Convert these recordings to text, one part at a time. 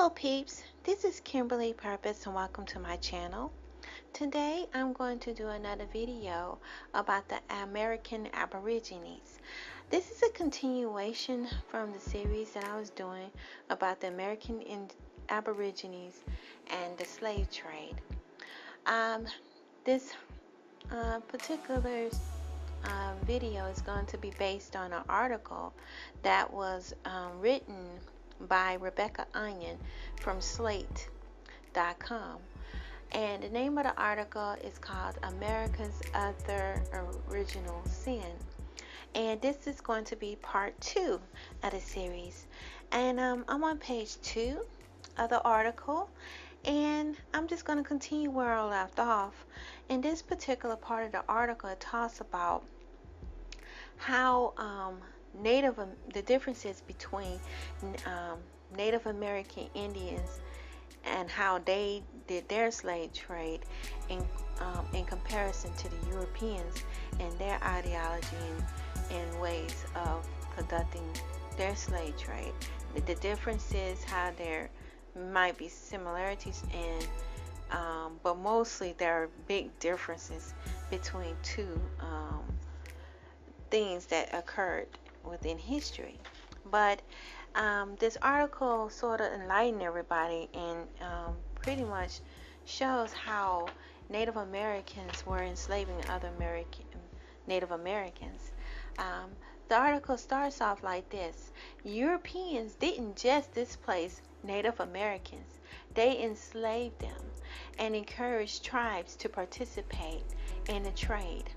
Hello peeps, this is Kimberly Purpose and welcome to my channel. Today I'm going to do another video about the American Aborigines. This is a continuation from the series that I was doing about the American Aborigines and the slave trade. This particular video is going to be based on an article that was written by Rebecca Onion from Slate.com, and the name of the article is called America's Other Original Sin, and this is going to be part 2 of the series. And I'm on page 2 of the article, and I'm just going to continue where I left off. In this particular part of the article, it talks about how the differences between Native American Indians and how they did their slave trade in comparison to the Europeans and their ideology and ways of conducting their slave trade. The difference is how there might be similarities and but mostly there are big differences between two things that occurred within history. But this article sort of enlightened everybody and pretty much shows how Native Americans were enslaving other Native Americans. The article starts off like this: Europeans didn't just displace Native Americans, they enslaved them and encouraged tribes to participate in the trade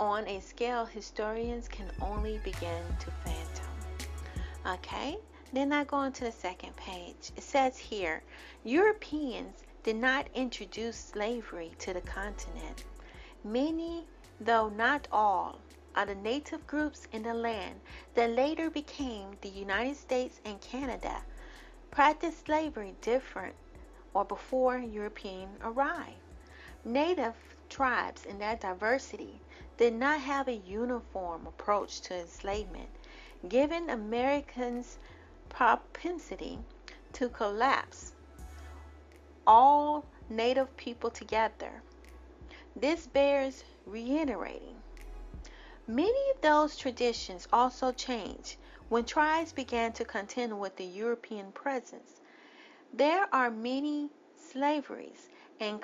on a scale historians can only begin to fathom. Okay, then I go on to the second page. It says here, Europeans did not introduce slavery to the continent. Many, though not all, of the native groups in the land that later became the United States and Canada practiced slavery different or before European arrived. Native tribes in their diversity did not have a uniform approach to enslavement, given Americans' propensity to collapse all native people together. This bears reiterating. Many of those traditions also changed when tribes began to contend with the European presence. There are many slaveries, and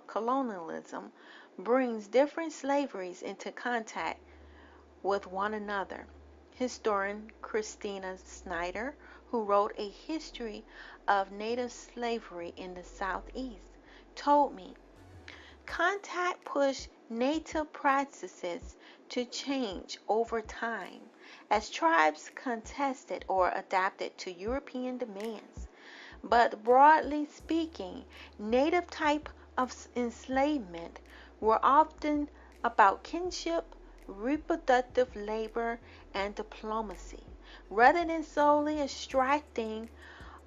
colonialism brings different slaveries into contact with one another. Historian Christina Snyder, who wrote a history of native slavery in the Southeast, told me, contact pushed native practices to change over time as tribes contested or adapted to European demands. But broadly speaking, native type of enslavement were often about kinship, reproductive labor, and diplomacy, rather than solely extracting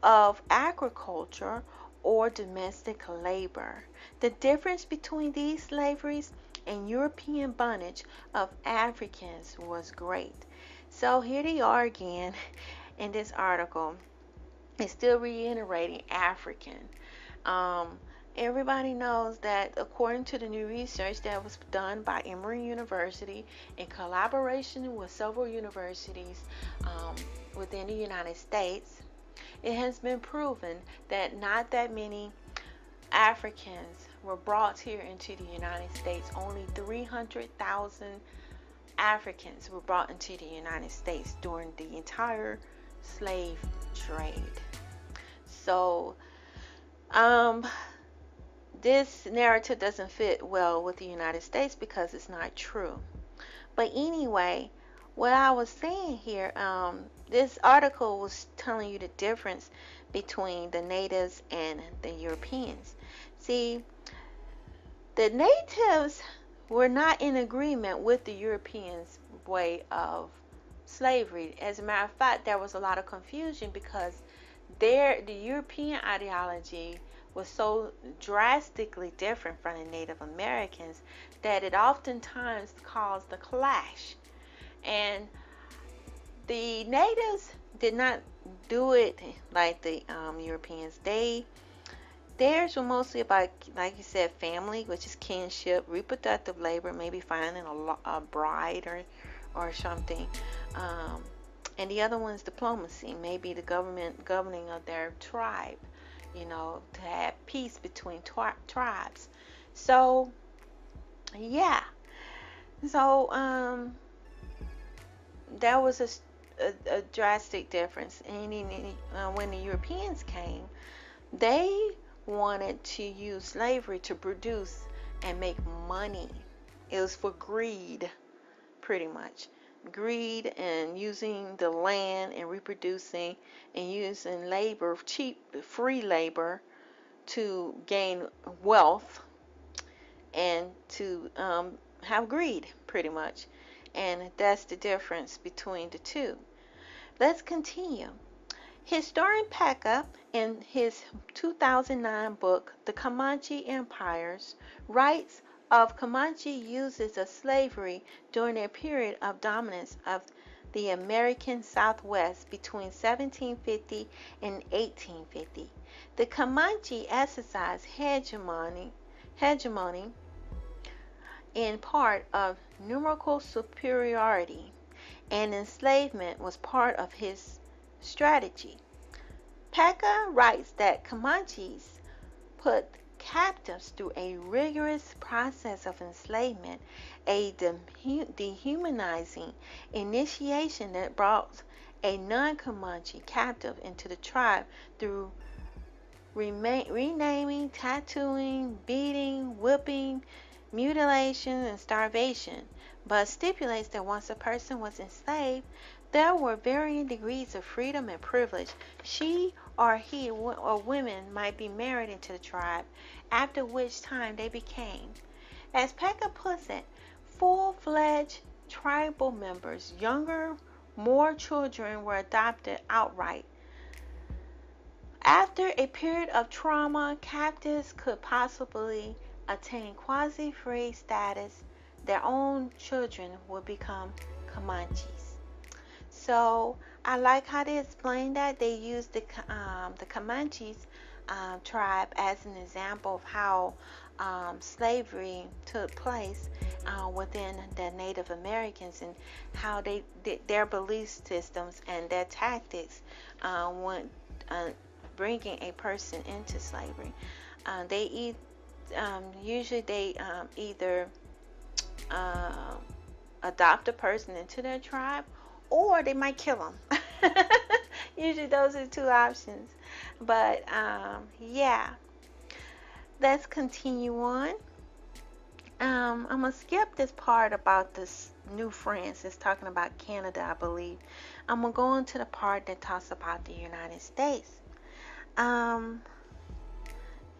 of agriculture or domestic labor. The difference between these slaveries and European bondage of Africans was great. So here they are again in this article. It's still reiterating African. Everybody knows that according to the new research that was done by Emory University in collaboration with several universities within the United States, it has been proven that not that many Africans were brought here into the United States. Only 300,000 Africans were brought into the United States during the entire slave trade. So this narrative doesn't fit well with the United States because it's not true. But anyway, what I was saying here, this article was telling you the difference between the natives and the Europeans. See, the natives were not in agreement with the Europeans' way of slavery. As a matter of fact, there was a lot of confusion because the European ideology was so drastically different from the Native Americans that it oftentimes caused a clash. And The natives did not do it like the Europeans. Theirs were mostly about, like you said, family, which is kinship, reproductive labor, maybe finding a bride or something. Um, and the other one's diplomacy, maybe the government governing of their tribe, to have peace between tribes. So, yeah. So, that was a drastic difference. And when the Europeans came, they wanted to use slavery to produce and make money. It was for greed, pretty much. Greed and using the land and reproducing and using labor, cheap, free labor, to gain wealth and to have greed, pretty much. And that's the difference between the two. Let's continue. Historian Packer, in his 2009 book, The Comanche Empires, writes of Comanche uses of slavery during their period of dominance of the American Southwest between 1750 and 1850. The Comanche exercised hegemony in part of numerical superiority, and enslavement was part of his strategy. Packer writes that Comanches put captives through a rigorous process of enslavement, a dehumanizing initiation that brought a non-Comanche captive into the tribe through renaming, tattooing, beating, whipping, mutilation, and starvation, but stipulates that once a person was enslaved, there were varying degrees of freedom and privilege. She or he or women might be married into the tribe, after which time they became, as Packer puts it, full-fledged tribal members. Younger, more children were adopted outright. After a period of trauma, captives could possibly attain quasi-free status. Their own children would become Comanches. So I like how they explain that. They use the Comanches tribe as an example of how slavery took place within the Native Americans, and how their belief systems and their tactics when bringing a person into slavery. Usually they either adopt a person into their tribe, or they might kill them. Usually those are the two options. But yeah, let's continue on. I'm going to skip this part about this New France. It's talking about Canada, I believe. I'm going to go into the part that talks about the United States.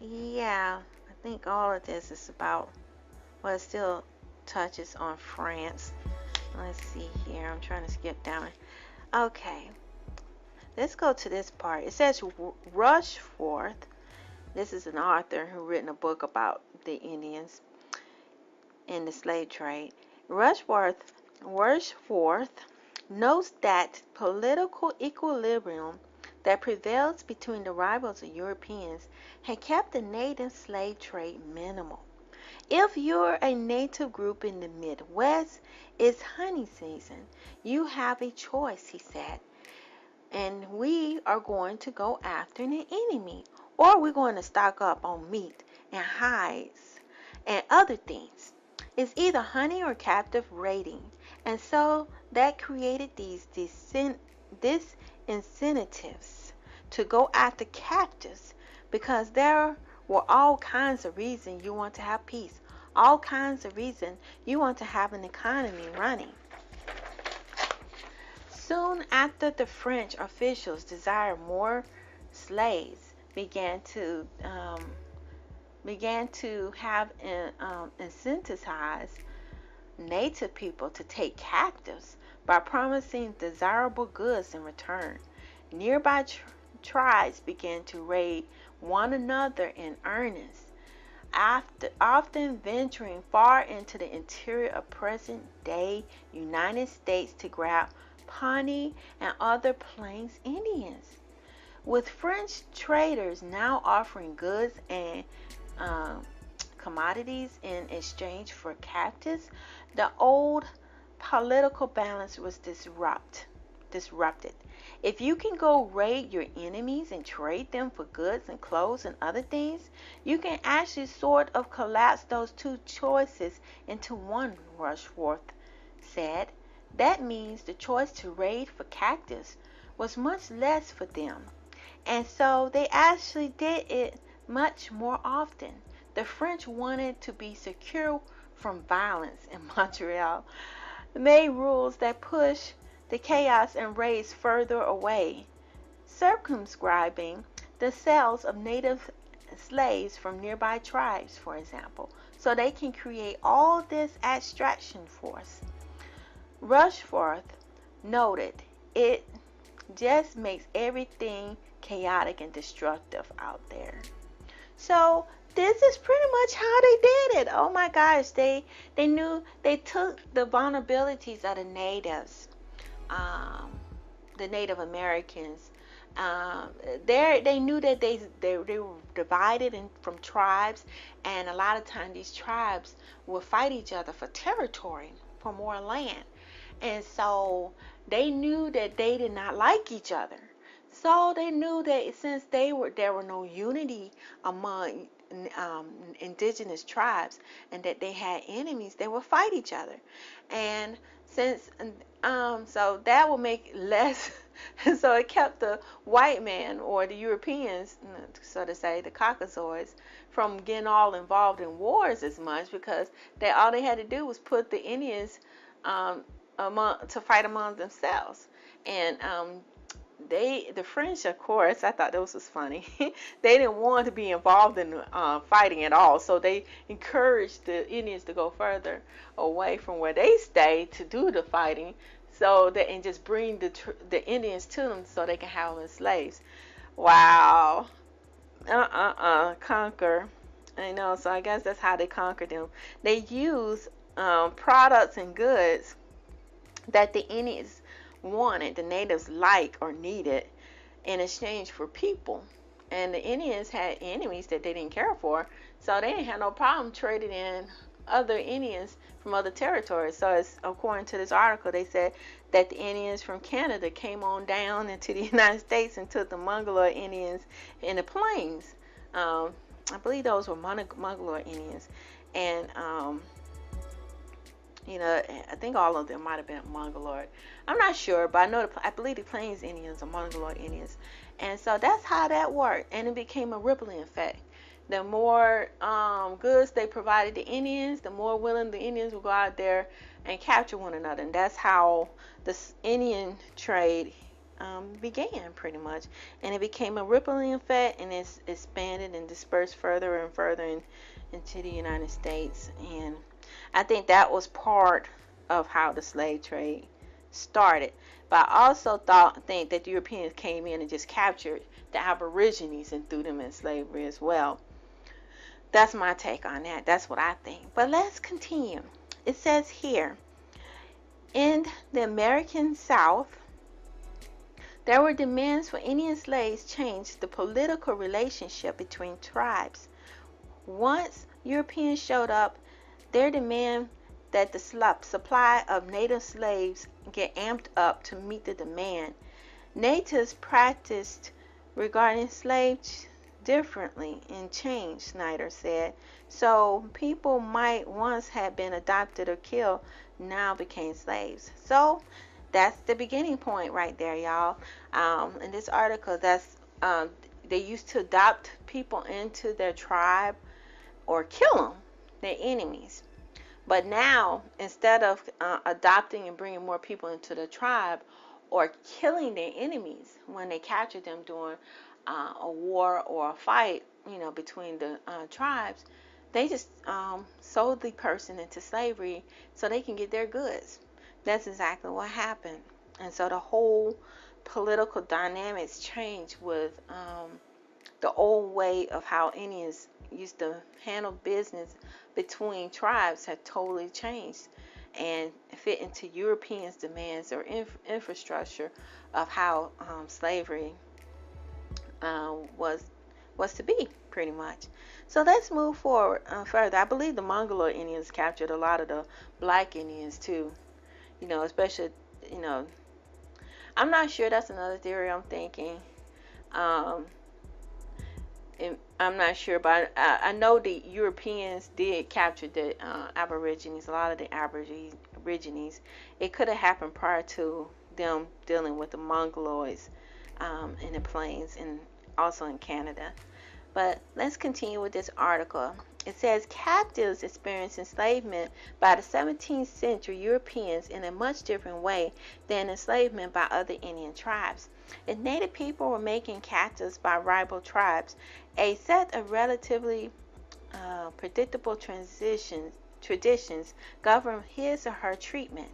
Yeah, I think all of this is about, well, it still touches on France. Let's see here. I'm trying to skip down. Okay. Let's go to this part. It says Rushforth. This is an author who written a book about the Indians in the slave trade. Rushforth notes that political equilibrium that prevails between the rivals of Europeans had kept the native slave trade minimal. If you're a native group in the Midwest, it's honey season. You have a choice, he said. And we are going to go after an enemy, or we're going to stock up on meat and hides and other things. It's either honey or captive raiding. And so that created these disincentives to go after captives, because there were all kinds of reasons you want to have peace, all kinds of reasons you want to have an economy running. Soon after, the French officials desired more slaves, began to have incentivize native people to take captives by promising desirable goods in return. Nearby tribes began to raid one another in earnest, often venturing far into the interior of present-day United States to grab Pawnee, and other Plains Indians, with French traders now offering goods and um, commodities in exchange for captives. The old political balance was disrupted. If you can go raid your enemies and trade them for goods and clothes and other things, you can actually sort of collapse those two choices into one, Rushworth said. That means the choice to raid for captives was much less for them. And so they actually did it much more often. The French wanted to be secure from violence in Montreal, made rules that push the chaos and raids further away, circumscribing the sales of native slaves from nearby tribes, for example, so they can create all this abstraction force. Rushforth noted it just makes everything chaotic and destructive out there. So this is pretty much how they did it. Oh my gosh, they knew they took the vulnerabilities of um, the Native Americans. They knew that they were divided from tribes, and a lot of times these tribes would fight each other for territory, for more land, and so they knew that they did not like each other. So they knew that since there were no unity among indigenous tribes, and that they had enemies, they would fight each other. And since so that would make less so it kept the white man or the Europeans, so to say, the Caucasoids, from getting all involved in wars as much, because all they had to do was put the Indians to fight among themselves. And the French, of course, I thought this was funny. They didn't want to be involved in fighting at all, so they encouraged the Indians to go further away from where they stayed to do the fighting, and just bring the Indians to them so they can have them as slaves. Wow. Conquer. I know. So I guess that's how they conquered them. They use products and goods that the Indians wanted, the natives liked or needed, in exchange for people. And the Indians had enemies that they didn't care for, so they didn't have no problem trading in other Indians from other territories. So according to this article, they said that the Indians from Canada came on down into the United States and took the Mongoloid Indians in the plains. I believe those were Mongoloid Indians. And I think all of them might have been Mongoloid. I'm not sure, but I believe the Plains Indians are Mongoloid Indians. And so that's how that worked. And it became a rippling effect. The more goods they provided the Indians, the more willing the Indians would go out there and capture one another. And that's how this Indian trade began, pretty much. And it became a rippling effect, and it's expanded and dispersed further and further into the United States. And I think that was part of how the slave trade started. But I also think that the Europeans came in and just captured the Aborigines and threw them in slavery as well. That's my take on that. That's what I think. But let's continue. It says here, in the American South, there were demands for Indian slaves changed the political relationship between tribes. Once Europeans showed up, their demand that the supply of native slaves get amped up to meet the demand. Natives practiced regarding slaves differently and changed, Snyder said. So people might once have been adopted or killed now became slaves. So that's the beginning point right there, y'all. In this article, they used to adopt people into their tribe or kill them, their enemies. But now, instead of adopting and bringing more people into the tribe or killing their enemies when they captured them during a war or a fight, between the tribes, they just sold the person into slavery so they can get their goods. That's exactly what happened. And so the whole political dynamics changed with the old way of how Indians used to handle business between tribes had totally changed. and fit into Europeans' demands or infrastructure of how slavery was to be, pretty much. So let's move forward further. I believe the Mongoloid Indians captured a lot of the black Indians too. Especially, you know, I'm not sure. That's another theory I'm thinking. Um, and I'm not sure, but I know the Europeans did capture the Aborigines, a lot of the Aborigines. It could have happened prior to them dealing with the Mongoloids in the plains and also in Canada. But let's continue with this article. It says captives experienced enslavement by the 17th century Europeans in a much different way than enslavement by other Indian tribes. If native people were making captives by rival tribes, a set of relatively predictable traditions governed his or her treatment.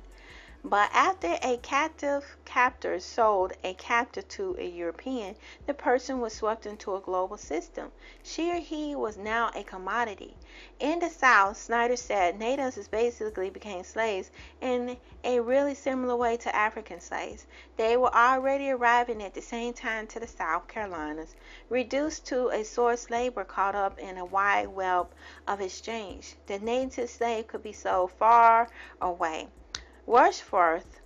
But after a captor sold a captive to a European, the person was swept into a global system. She or he was now a commodity. In the South, Snyder said natives basically became slaves in a really similar way to African slaves. They were already arriving at the same time to the South Carolinas, reduced to a source labor caught up in a wide web of exchange. The native slave could be sold far away. Wordsworth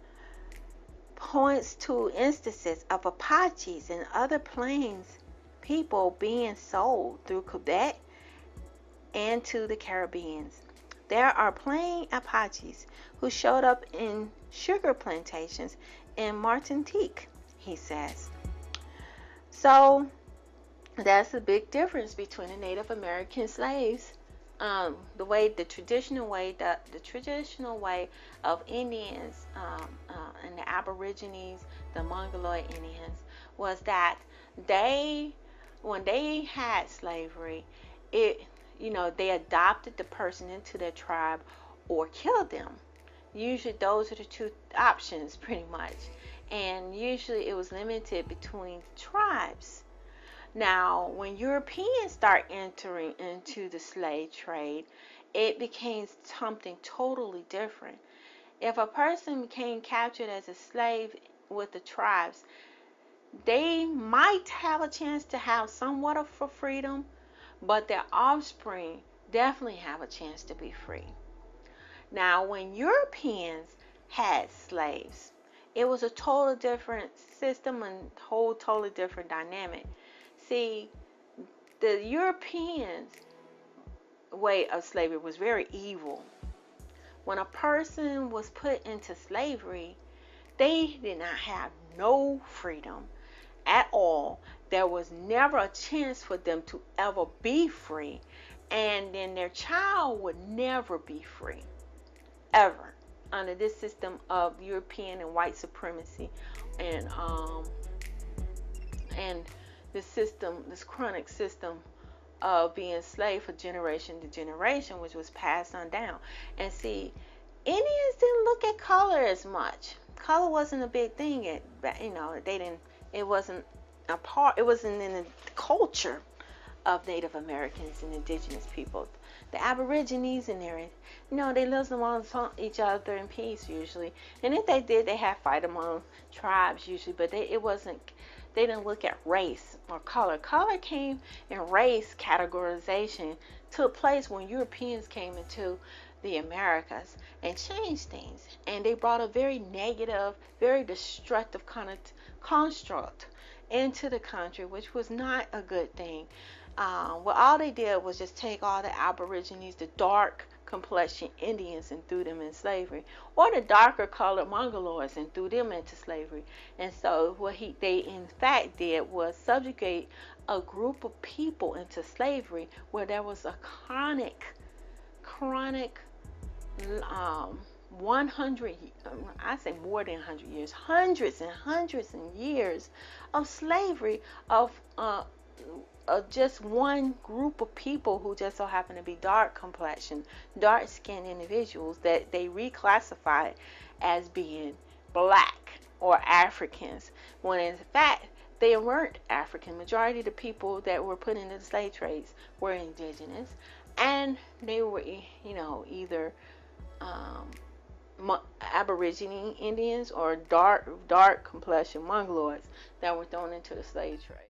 points to instances of Apaches and other plains people being sold through Quebec and to the Caribbean. There are plain Apaches who showed up in sugar plantations in Martinique, he says. So that's a big difference between the Native American slaves, the traditional way of Indians and the Aborigines, the Mongoloid Indians, was that when they had slavery, they adopted the person into their tribe or killed them. Usually those are the two options, pretty much. And usually it was limited between tribes. Now, when Europeans start entering into the slave trade, it became something totally different. If a person became captured as a slave with the tribes, they might have a chance to have somewhat of freedom, but their offspring definitely have a chance to be free. Now, when Europeans had slaves, it was a totally different system and totally different dynamic. See, the Europeans' way of slavery was very evil. When a person was put into slavery, they did not have no freedom at all. There was never a chance for them to ever be free, and then their child would never be free, ever, under this system of European and white supremacy and this chronic system of being slave for generation to generation, which was passed on down. And see, Indians didn't look at color as much. Color wasn't a big thing. It wasn't in the culture of Native Americans and indigenous people. The Aborigines in there, they lived among each other in peace usually. And if they did, they had fight among tribes usually, but they didn't look at race or color. Color came, and race categorization took place when Europeans came into the Americas and changed things. And they brought a very negative, very destructive kind of construct into the country, which was not a good thing. All they did was just take all the Aborigines, the dark complexion Indians, and threw them in slavery, or the darker colored Mongoloids and threw them into slavery. And so what they in fact did was subjugate a group of people into slavery, where there was a chronic 100, I say more than 100 years, hundreds and hundreds and years of slavery of just one group of people who just so happen to be dark complexion, dark skinned individuals that they reclassified as being black or Africans, when in fact they weren't African. Majority of the people that were put into the slave trades were indigenous, and they were either Aborigine Indians or dark complexion Mongoloids that were thrown into the slave trade.